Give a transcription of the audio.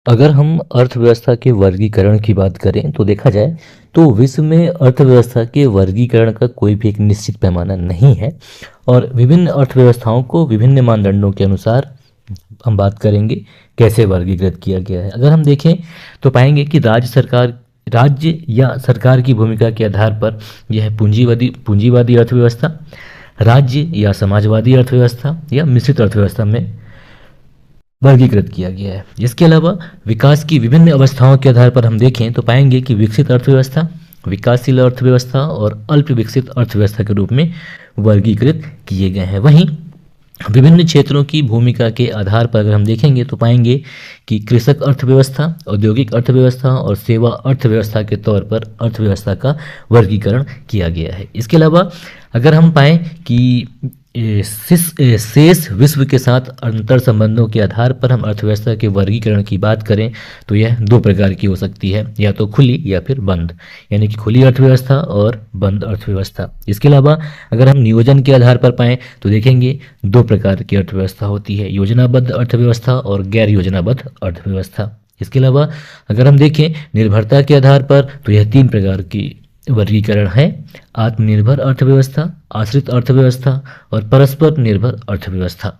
अगर हम अर्थव्यवस्था के वर्गीकरण की बात करें तो देखा जाए तो विश्व में अर्थव्यवस्था के वर्गीकरण का कोई भी एक निश्चित पैमाना नहीं है और विभिन्न अर्थव्यवस्थाओं को विभिन्न मानदंडों के अनुसार हम बात करेंगे कैसे वर्गीकृत किया गया है। अगर हम देखें तो पाएंगे कि राज्य या सरकार की भूमिका के आधार पर यह पूंजीवादी अर्थव्यवस्था, राज्य या समाजवादी अर्थव्यवस्था या मिश्रित अर्थव्यवस्था में वर्गीकृत किया गया है। इसके अलावा विकास की विभिन्न अवस्थाओं के आधार पर हम देखें तो पाएंगे कि विकसित अर्थव्यवस्था, विकासशील अर्थव्यवस्था और अल्प विकसित अर्थव्यवस्था के रूप में वर्गीकृत किए गए हैं। वहीं विभिन्न क्षेत्रों की भूमिका के आधार पर अगर हम देखेंगे तो पाएंगे कि कृषक अर्थव्यवस्था, औद्योगिक अर्थव्यवस्था और सेवा अर्थव्यवस्था के तौर पर अर्थव्यवस्था का वर्गीकरण किया गया है। इसके अलावा अगर हम पाएँ कि शेष विश्व के साथ अंतर संबंधों के आधार पर हम अर्थव्यवस्था के वर्गीकरण की बात करें तो यह दो प्रकार की हो सकती है, या तो खुली या फिर बंद, यानी कि खुली अर्थव्यवस्था और बंद अर्थव्यवस्था। इसके अलावा अगर हम नियोजन के आधार पर पाएँ तो देखेंगे दो प्रकार की अर्थव्यवस्था होती है, योजनाबद्ध अर्थव्यवस्था और गैर योजनाबद्ध अर्थव्यवस्था। इसके अलावा अगर हम देखें निर्भरता के आधार पर तो यह तीन प्रकार की वर्गीकरण है, आत्मनिर्भर अर्थव्यवस्था, आश्रित अर्थव्यवस्था और परस्पर निर्भर अर्थव्यवस्था।